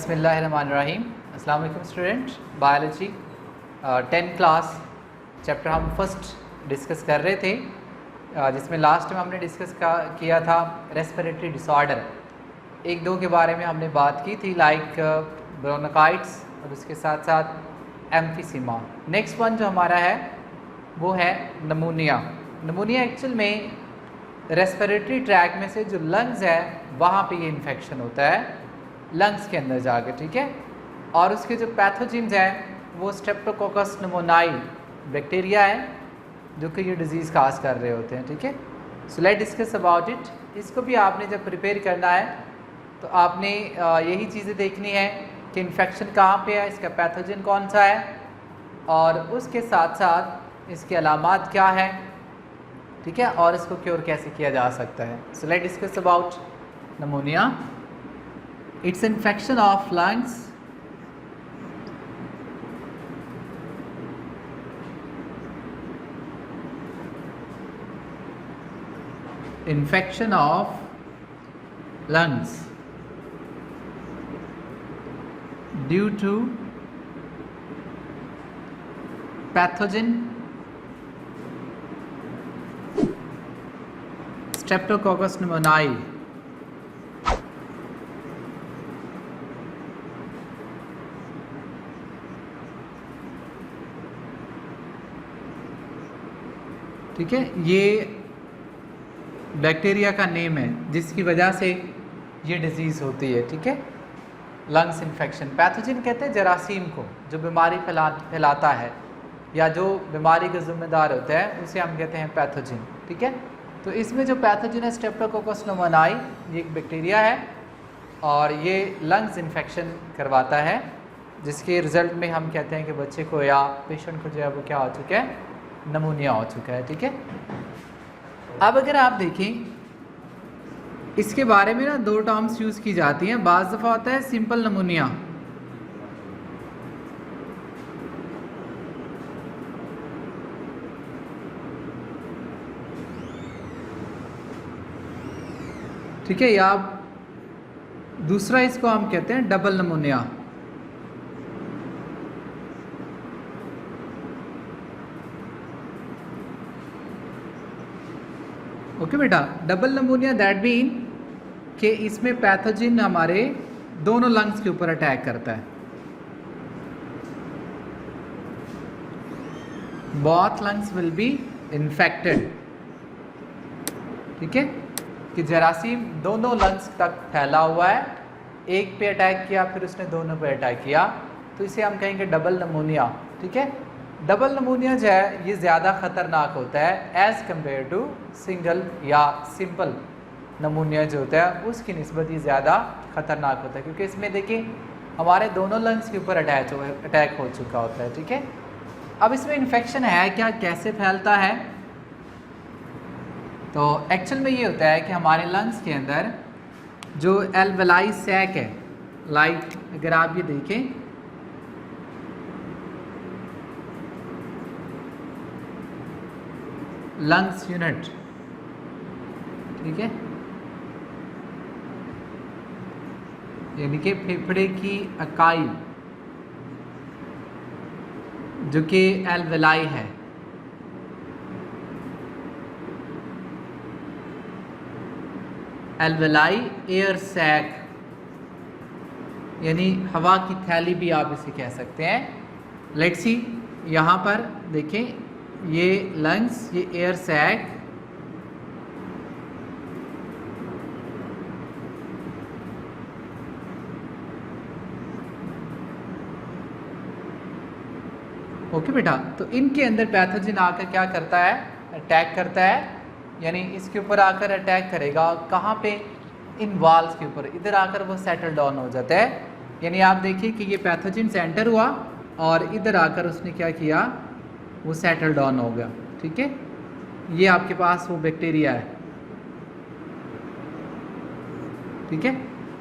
बिस्मिल्लाहिर्रहमानिर्रहीम। अस्सलाम वालेकुम student. Biology 10th class chapter हम फर्स्ट डिस्कस कर रहे थे, जिसमें लास्ट टाइम हमने डिस्कस किया था रेस्पिरेटरी डिसऑर्डर। 1-2 के बारे में हमने बात की थी, लाइक ब्रोंकाइटिस और उसके साथ साथ एम्फीसीमा। नेक्स्ट वन जो हमारा है वो है नमूनिया। नमूनिया एक्चुअल में रेस्पिरेटरी ट्रैक में से जो लंग्स है वहाँ पे ये इन्फेक्शन होता है, लंग्स के अंदर जाके, ठीक है। और उसके जो पैथोजेंस हैं वो स्ट्रेप्टोकोकस निमोनियाई बैक्टीरिया है जो कि ये डिज़ीज़ काज कर रहे होते हैं, ठीक है। So let discuss about it. इसको भी आपने जब प्रिपेयर करना है तो आपने यही चीज़ें देखनी है कि इन्फेक्शन कहाँ पे है, इसका पैथोजन कौन सा है और उसके साथ साथ इसके अलामात क्या है, ठीक है, और इसको क्योर कैसे किया जा सकता है। So let discuss about pneumonia. It's infection of lungs due to pathogen Streptococcus pneumoniae। ठीक है, ये बैक्टीरिया का नेम है जिसकी वजह से ये डिज़ीज़ होती है, ठीक है। लंग्स इन्फेक्शन, पैथोजन कहते हैं जरासीम को जो बीमारी फैलाता है या जो बीमारी का जिम्मेदार होता है उसे हम कहते हैं पैथोजन, ठीक है। तो इसमें जो पैथोजन है स्ट्रेप्टोकोकस निमोनियाई, ये एक बैक्टीरिया है और ये लंग्स इन्फेक्शन करवाता है, जिसके रिज़ल्ट में हम कहते हैं कि बच्चे को या पेशेंट को जो है वो क्या हो चुका है, नमूनिया हो चुका है, ठीक है। अब अगर आप देखें इसके बारे में ना 2 टर्म्स यूज़ की जाती हैं। बाज़ दफ़ा होता है सिंपल नमूनिया, ठीक है, या दूसरा इसको हम कहते हैं डबल नमूनिया। ओके बेटा, डबल नमूनिया दैट मीन कि इसमें पैथोजन हमारे दोनों लंग्स के ऊपर अटैक करता है। Both lungs will be infected, ठीक है, कि जरासीम दोनों लंग्स तक फैला हुआ है, एक पे अटैक किया फिर उसने दोनों पे अटैक किया, तो इसे हम कहेंगे डबल नमूनिया, ठीक है। डबल नमूनिया जो है ये ज़्यादा ख़तरनाक होता है एज़ कम्पेयर टू सिंगल या सिंपल नमूनिया जो होता है उसकी निस्बत ही ज़्यादा ख़तरनाक होता है, क्योंकि इसमें देखिए हमारे दोनों लंग्स के ऊपर अटैक हो चुका होता है, ठीक है। अब इसमें इन्फेक्शन है क्या, कैसे फैलता है, तो एक्चुअल में ये होता है कि हमारे लंग्स के अंदर जो एल्वेलाई सैक है, लाइक अगर आप ये देखें लंग्स यूनिट, ठीक है, यानी कि फेफड़े की इकाई जो कि एल्वेलाई है, एल्वेलाई एयर सैक यानी हवा की थैली भी आप इसे कह सकते हैं। लेट्स सी, यहाँ पर देखें ये लंग्स, ये एयर सैक, ओके बेटा। तो इनके अंदर पैथोजन आकर क्या करता है, अटैक करता है, यानी इसके ऊपर आकर अटैक करेगा, कहाँ पे, इन वाल्स के ऊपर, इधर आकर वो सेटल डाउन हो जाता है। यानी आप देखिए कि ये पैथोजन सेंटर हुआ और इधर आकर उसने क्या किया, वो सेटल डाउन हो गया, ठीक है। ये आपके पास वो बैक्टीरिया है, ठीक है।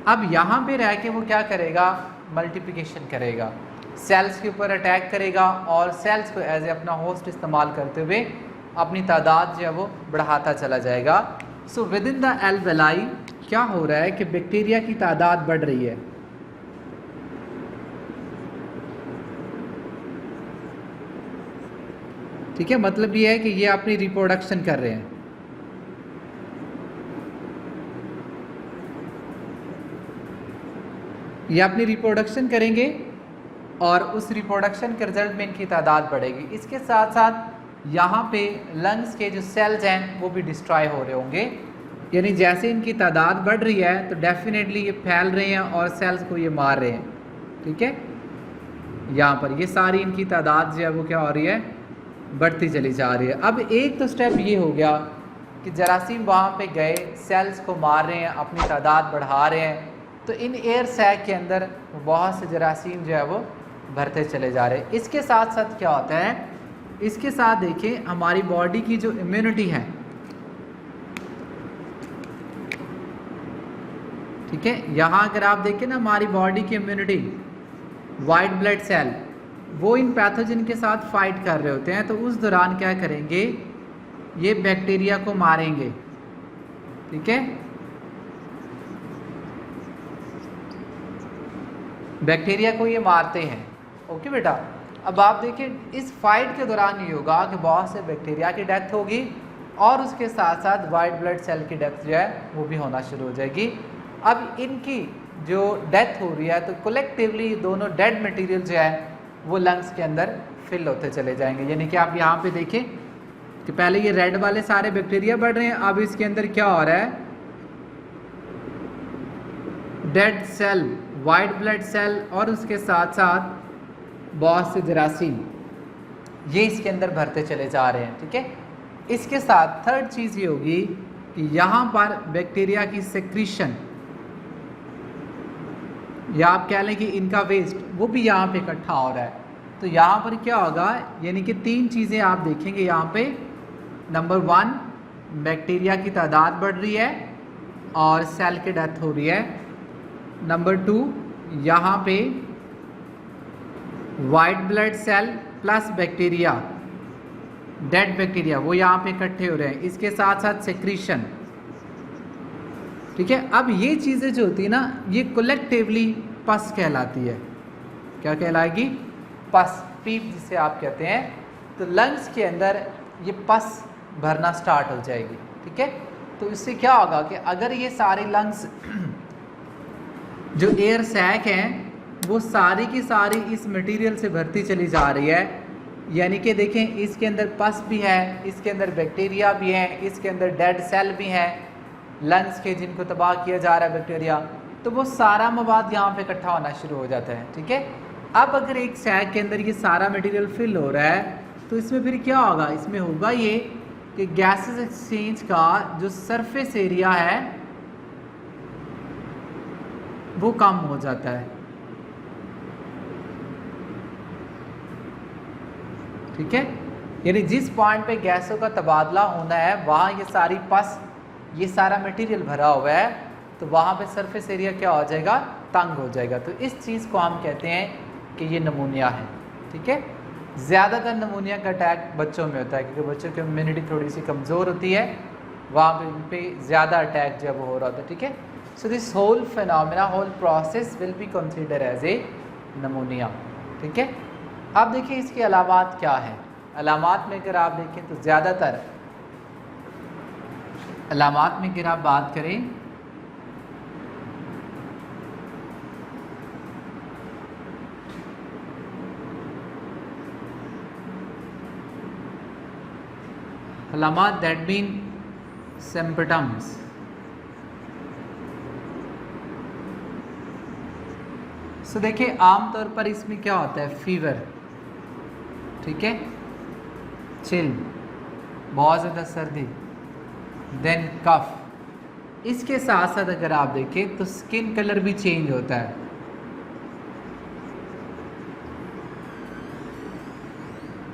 अब यहाँ पे रह के वो क्या करेगा, मल्टीप्लिकेशन करेगा, सेल्स के ऊपर अटैक करेगा और सेल्स को एज ए अपना होस्ट इस्तेमाल करते हुए अपनी तादाद जो है वो बढ़ाता चला जाएगा। So with in the alveoli क्या हो रहा है कि बैक्टीरिया की तादाद बढ़ रही है, ठीक है, मतलब ये है कि ये अपनी रिप्रोडक्शन कर रहे हैं। ये अपनी रिप्रोडक्शन करेंगे और उस रिप्रोडक्शन के रिजल्ट में इनकी तादाद बढ़ेगी। इसके साथ साथ यहाँ पे लंग्स के जो सेल्स हैं वो भी डिस्ट्रॉय हो रहे होंगे, यानी जैसे इनकी तादाद बढ़ रही है तो डेफिनेटली ये फैल रहे हैं और सेल्स को ये मार रहे हैं। ठीक है, यहाँ पर ये सारी इनकी तादाद जो है वो क्या हो रही है, बढ़ती चली जा रही है। अब एक तो स्टेप ये हो गया कि जरासीम वहाँ पे गए, सेल्स को मार रहे हैं, अपनी तादाद बढ़ा रहे हैं, तो इन एयर सैक के अंदर बहुत से जरासीम जो है वो भरते चले जा रहे हैं। इसके साथ साथ क्या होता है, इसके साथ देखिए हमारी बॉडी की जो इम्यूनिटी है, ठीक है, यहाँ अगर आप देखें ना हमारी बॉडी की इम्यूनिटी, वाइट ब्लड सेल वो इन पैथोजन के साथ फाइट कर रहे होते हैं, तो उस दौरान क्या करेंगे, ये बैक्टीरिया को मारेंगे। ठीक है, बैक्टीरिया को ये मारते हैं। ओके बेटा, अब आप देखिए इस फाइट के दौरान ये होगा कि बहुत से बैक्टीरिया की डेथ होगी और उसके साथ साथ वाइट ब्लड सेल की डेथ जो है वो भी होना शुरू हो जाएगी। अब इनकी जो डेथ हो रही है तो कलेक्टिवली दोनों डेड मटेरियल जो है वो लंग्स के अंदर फिल होते चले जाएंगे। यानी कि आप यहाँ पे देखें कि पहले ये रेड वाले सारे बैक्टीरिया बढ़ रहे हैं, अब इसके अंदर क्या हो रहा है, dead cell, white blood cell और उसके साथ साथ बहुत से जरासीम ये इसके अंदर भरते चले जा रहे हैं। ठीक है, इसके साथ थर्ड चीज़ ये होगी कि यहाँ पर बैक्टीरिया की सेक्रीशन या आप कह लें कि इनका वेस्ट वो भी यहाँ पे इकट्ठा हो रहा है। तो यहाँ पर क्या होगा, यानी कि तीन चीज़ें आप देखेंगे यहाँ पे। नंबर 1, बैक्टीरिया की तादाद बढ़ रही है और सेल की डेथ हो रही है। नंबर 2, यहाँ पे white blood cell plus bacteria, dead bacteria वो यहाँ पे इकट्ठे हो रहे हैं, इसके साथ साथ सेक्रीशन। ठीक है, अब ये चीज़ें जो होती है ना ये कलेक्टिवली पस कहलाती है। क्या कहलाएगी, पस, पीप जिसे आप कहते हैं। तो लंग्स के अंदर ये पस भरना स्टार्ट हो जाएगी। ठीक है, तो इससे क्या होगा कि अगर ये सारे लंग्स जो एयर सैक हैं वो सारी की सारी इस मटेरियल से भरती चली जा रही है, यानी कि देखें इसके अंदर पस भी है, इसके अंदर बैक्टीरिया भी है, इसके अंदर डेड सेल भी हैं लंग्स के जिनको तबाह किया जा रहा है बैक्टीरिया, तो वो सारा मवाद यहाँ पे इकट्ठा होना शुरू हो जाता है। ठीक है, अब अगर एक सैक के अंदर ये सारा मटेरियल फिल हो रहा है तो इसमें फिर क्या होगा, इसमें होगा ये कि गैसेस एक्सचेंज का जो सरफेस एरिया है वो कम हो जाता है। ठीक है, यानी जिस पॉइंट पे गैसों का तबादला होना है वहाँ ये सारी पस, ये सारा मटेरियल भरा हुआ है, तो वहाँ पे सरफेस एरिया क्या हो जाएगा, तंग हो जाएगा। तो इस चीज़ को हम कहते हैं कि ये नमूनिया है। ठीक है, ज़्यादातर नमूनिया का अटैक बच्चों में होता है क्योंकि बच्चों की इम्यूनिटी थोड़ी सी कमज़ोर होती है, वहाँ पे इन पर ज़्यादा अटैक जो है वो हो रहा होता है। ठीक है, so this whole phenomena, whole process will be consider as a pneumonia. ठीक है, अब देखिए इसकी अलामात क्या है। अलामात में अगर आप देखें तो ज़्यादातर अलामात में अगर आप बात करें अलामात दैट मीन सिम्पटम्स, सो देखिए आमतौर पर इसमें क्या होता है, फीवर, ठीक है, चिल, बहुत ज़्यादा सर्दी, देन कफ। इसके साथ साथ अगर आप देखें तो स्किन कलर भी चेंज होता है।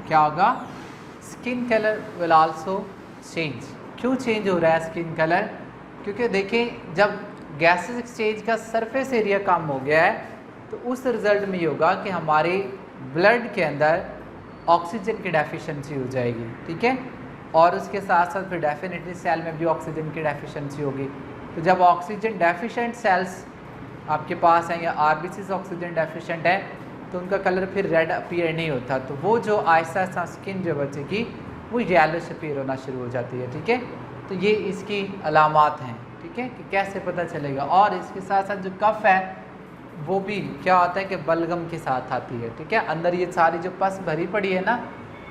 क्या होगा, skin colour will also change. क्यों चेंज हो रहा है स्किन कलर, क्योंकि देखें जब गैसेस एक्सचेंज का सरफेस एरिया कम हो गया है तो उस रिज़ल्ट में ये होगा कि हमारे ब्लड के अंदर ऑक्सीजन की डेफिशिएंसी हो जाएगी। ठीक है, और उसके साथ साथ फिर डेफिनेटली सेल में भी ऑक्सीजन की डेफिशिएंसी होगी। तो जब ऑक्सीजन डेफिशिएंट सेल्स आपके पास हैं या आरबीसी ऑक्सीजन डेफिशिएंट है तो उनका कलर फिर रेड अपीयर नहीं होता, तो वो जो आहिस्ता आहिस्ता स्किन जो बच्चे की वो येलोश अपीयर होना शुरू हो जाती है। ठीक है, तो ये इसकी अलामात हैं। ठीक है, कि कैसे पता चलेगा। और इसके साथ साथ जो कफ है वो भी क्या होता है कि बलगम के साथ आती है। ठीक है, अंदर ये सारी जो पस भरी पड़ी है ना,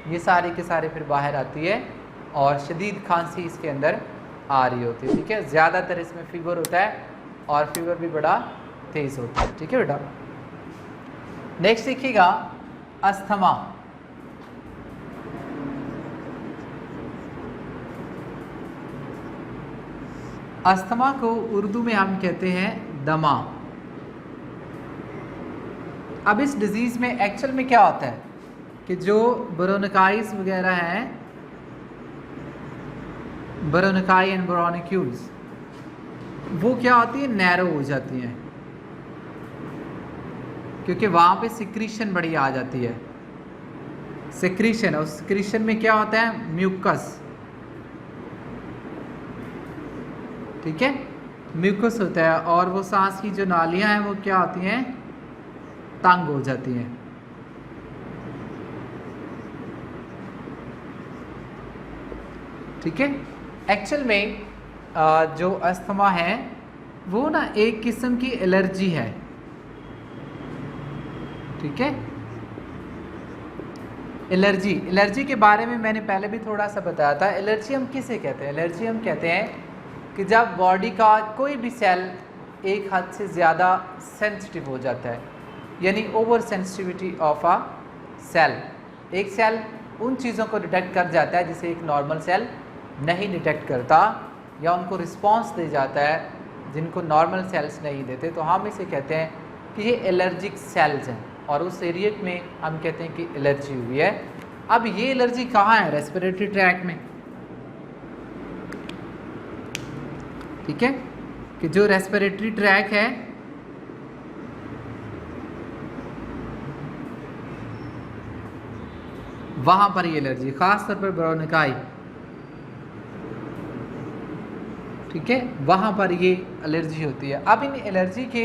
ये सारी के सारे फिर बाहर आती है और शदीद खांसी इसके अंदर आ रही होती है। ठीक है, ज़्यादातर इसमें फीवर होता है और फीवर भी बड़ा तेज़ होता है। ठीक है बेटा, नेक्स्ट देखिएगा अस्थमा। अस्थमा को उर्दू में हम कहते हैं दमा। अब इस डिजीज़ में एक्चुअल में क्या होता है कि जो ब्रोंकाइस वगैरह हैं, ब्रोंकाई एंड ब्रोंक्यूल्स, वो क्या होती है, नैरो हो जाती हैं, क्योंकि वहाँ पे सिक्रीशन बड़ी आ जाती है। सिक्रीशन, और सिक्रीशन में क्या होता है, म्यूकस। ठीक है, म्यूकस होता है और वो सांस की जो नालियाँ हैं वो क्या होती हैं, तंग हो जाती हैं। ठीक है, एक्चुअल में जो अस्थमा है वो ना एक किस्म की एलर्जी है। ठीक है, एलर्जी के बारे में मैंने पहले भी थोड़ा सा बताया था। एलर्जी हम किसे कहते हैं, एलर्जी हम कहते हैं कि जब बॉडी का कोई भी सेल एक हद से ज़्यादा सेंसिटिव हो जाता है, यानी over sensitivity of a cell. एक सेल उन चीज़ों को डिटेक्ट कर जाता है जिसे एक नॉर्मल सेल नहीं डिटेक्ट करता, या उनको रिस्पॉन्स दे जाता है जिनको नॉर्मल सेल्स नहीं देते, तो हम इसे कहते हैं कि ये एलर्जिक सेल्स हैं और उस एरिया में हम कहते हैं कि एलर्जी हुई है। अब ये एलर्जी कहाँ है, रेस्पिरेटरी ट्रैक में। ठीक है, कि जो रेस्पिरेटरी ट्रैक है वहाँ पर ये एलर्जी, ख़ास तौर पर ब्रोंकाई। ठीक है, वहाँ पर ये एलर्जी होती है। अब इन एलर्जी के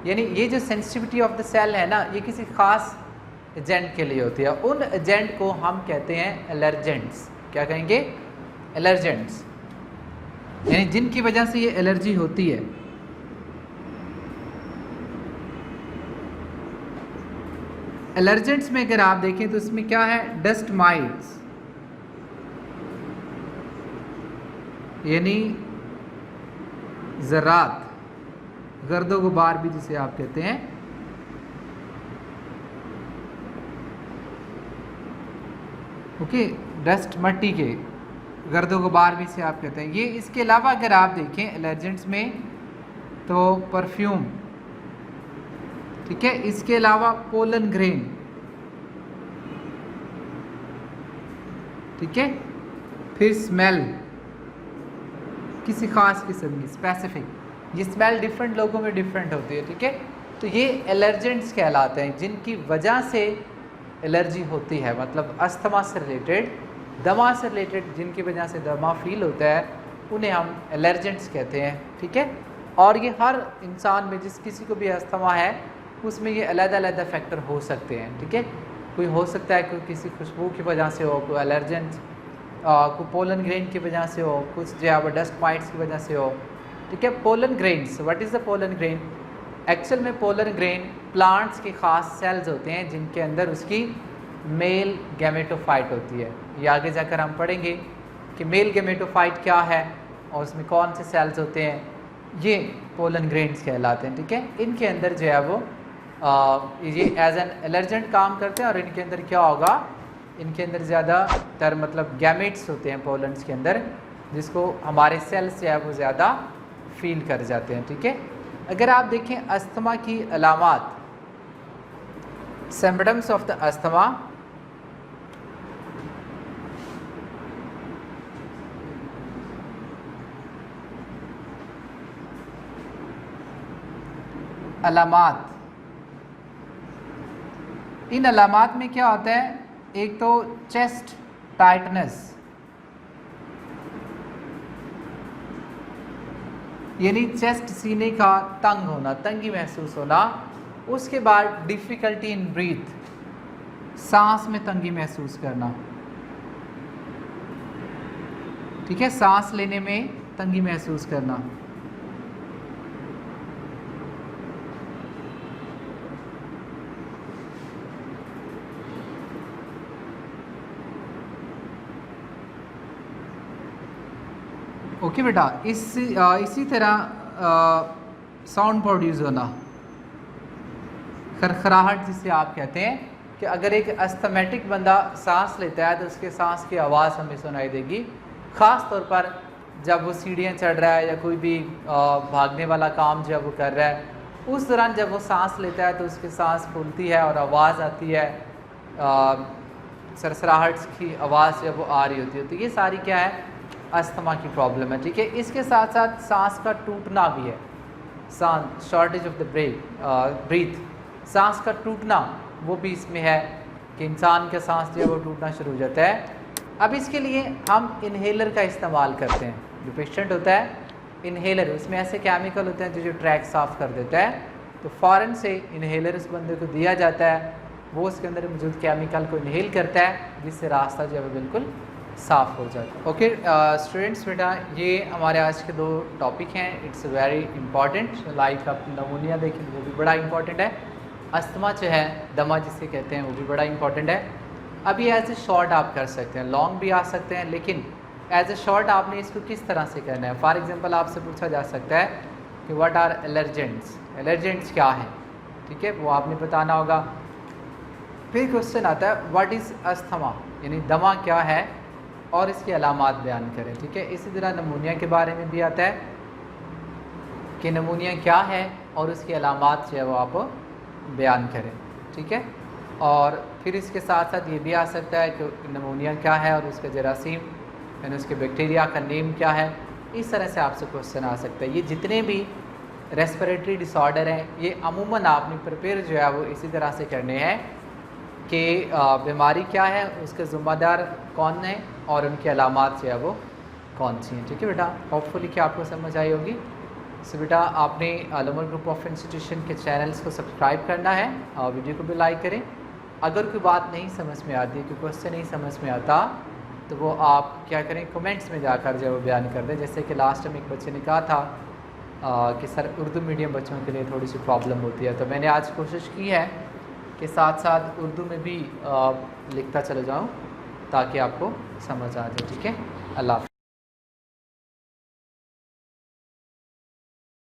यानी ये जो सेंसिटिविटी ऑफ द सेल है ना, ये किसी ख़ास एजेंट के लिए होती है। उन एजेंट को हम कहते हैं एलर्जेंट्स। क्या कहेंगे, एलर्जेंट्स, यानी जिनकी वजह से ये एलर्जी होती है। एलर्जेंट्स में अगर आप देखें तो इसमें क्या है, डस्ट माइट्स, यानी ज़रात, गर्दो गुबार भी जिसे आप कहते हैं। ओके, डस्ट, मट्टी के, गर्दो गुबार भी से आप कहते हैं ये। इसके अलावा अगर आप देखें एलर्जेंट्स में तो परफ्यूम, ठीक है, इसके अलावा पोलन ग्रेन, ठीक है, फिर स्मेल किसी खास किस्म की, स्पेसिफिक, ये स्मेल डिफरेंट लोगों में डिफरेंट होती है। ठीक है, तो ये एलर्जेंट्स कहलाते हैं जिनकी वजह से एलर्जी होती है, मतलब अस्थमा से रिलेटेड, दमा से रिलेटेड जिनकी वजह से दमा फील होता है उन्हें हम एलर्जेंट्स कहते हैं। ठीक है, और ये हर इंसान में जिस किसी को भी अस्थमा है उसमें ये अलग-अलग फैक्टर हो सकते हैं। ठीक है, कोई हो सकता है कोई किसी खुशबू की वजह से हो, कोई एलर्जेंट, कोई पोलन ग्रेन की वजह से हो, कुछ जो है वो डस्ट माइट्स की वजह से हो। ठीक है, pollen grains, what is the pollen grain? Actual में पोलन ग्रेन प्लांट्स के ख़ास सेल्स होते हैं जिनके अंदर उसकी मेल गैमेटोफाइट होती है। ये आगे जाकर हम पढ़ेंगे कि मेल गैमेटोफाइट क्या है और उसमें कौन से सेल्स होते हैं, ये पोलन ग्रेन्स कहलाते हैं। ठीक है, इनके अंदर जो है वो ये एज एन एलर्जेंट काम करते हैं और इनके अंदर क्या होगा, इनके अंदर ज़्यादातर मतलब गैमेट्स होते हैं पोलन्स के अंदर, जिसको हमारे सेल्स जो है वो ज़्यादा फील कर जाते हैं। ठीक है, अगर आप देखें अस्थमा की अलामात, सिम्पटम्स ऑफ द अस्थमा, अलामात, इन अलामात में क्या होता है, एक तो चेस्ट टाइटनेस, यानी चेस्ट सीने का तंग होना, तंगी महसूस होना, उसके बाद डिफ़िकल्टी इन ब्रीथ, सांस में तंगी महसूस करना, ठीक है, सांस लेने में तंगी महसूस करना। ओके बेटा, इसी तरह साउंड प्रोड्यूस होना, खरखराहट जिसे आप कहते हैं, कि अगर एक अस्थमेटिक बंदा सांस लेता है तो उसके सांस की आवाज़ हमें सुनाई देगी, ख़ास तौर पर जब वो सीढ़ियाँ चढ़ रहा है या कोई भी भागने वाला काम जब वो कर रहा है, उस दौरान जब वो सांस लेता है तो उसकी सांस फूलती है और आवाज़ आती है, सरसराहट की आवाज़ जब वो आ रही होती है। तो ये सारी क्या है, अस्थमा की प्रॉब्लम है, ठीक है। इसके साथ साथ सांस का टूटना भी है, सांस शॉर्टेज ऑफ द ब्रीथ, सांस का टूटना वो भी इसमें है कि इंसान का सांस जो है वो टूटना शुरू हो जाता है। अब इसके लिए हम इन्हेलर का इस्तेमाल करते हैं। जो पेशेंट होता है, इन्हेलर, उसमें ऐसे केमिकल होते हैं जो ट्रैक साफ़ कर देता है, तो फ़ौरन से इन्हेलर उस बंदे को दिया जाता है, वो उसके अंदर मौजूद केमिकल को इन्हेल करता है, जिससे रास्ता जो है वो बिल्कुल साफ़ हो जाता है। ओके स्टूडेंट्स, बेटा ये हमारे आज के 2 टॉपिक हैं, इट्स वेरी इंपॉर्टेंट। लाइक आप नमूनिया देखें वो भी बड़ा इंपॉर्टेंट है, अस्थमा जो है, दमा जिसे कहते हैं, वो भी बड़ा इंपॉर्टेंट है। अब ये एज ए शॉर्ट आप कर सकते हैं, लॉन्ग भी आ सकते हैं, लेकिन एज ए शॉर्ट आपने इसको किस तरह से करना है। फॉर एग्जांपल आपसे पूछा जा सकता है कि व्हाट आर एलर्जेंट्स, एलर्जेंट्स क्या है, ठीक है, वो आपने बताना होगा। फिर क्वेश्चन आता है व्हाट इज़ अस्थमा, यानी दमा क्या है और इसकी अलामात बयान करें, ठीक है। इसी तरह नमूनिया के बारे में भी आता है कि नमूनिया क्या है और उसकी अलामात जो है वो आप बयान करें, ठीक है। और फिर इसके साथ साथ ये भी आ सकता है कि नमूनिया क्या है और उसका जरासीम यानी उसके बैक्टीरिया का नेम क्या है। इस तरह से आपसे क्वेश्चन आ सकता है। ये जितने भी रेस्पिरेटरी डिसऑर्डर हैं, ये अमूमन आपने प्रिपेयर जो है वो इसी तरह से करने हैं कि बीमारी क्या है, उसके ज़िम्मेदार कौन है और उनकी अलामात जो है वो कौन सी हैं, ठीक है बेटा। होपफुली कि आपको समझ आई होगी। सो बेटा आपने लमर ग्रुप ऑफ इंस्टीट्यूशन के चैनल्स को सब्सक्राइब करना है और वीडियो को भी लाइक करें। अगर कोई बात नहीं समझ में आती, कोई क्वेश्चन नहीं समझ में आता, तो वो आप क्या करें, कमेंट्स में जाकर जो वो बयान कर दें। जैसे कि लास्ट टाइम एक बच्चे ने कहा था कि सर उर्दू मीडियम बच्चों के लिए थोड़ी सी प्रॉब्लम होती है, तो मैंने आज कोशिश की है कि साथ साथ उर्दू में भी लिखता चला जाऊँ ताकि आपको समझ आ जाए, ठीक है। अल्लाह हाफ़िज़।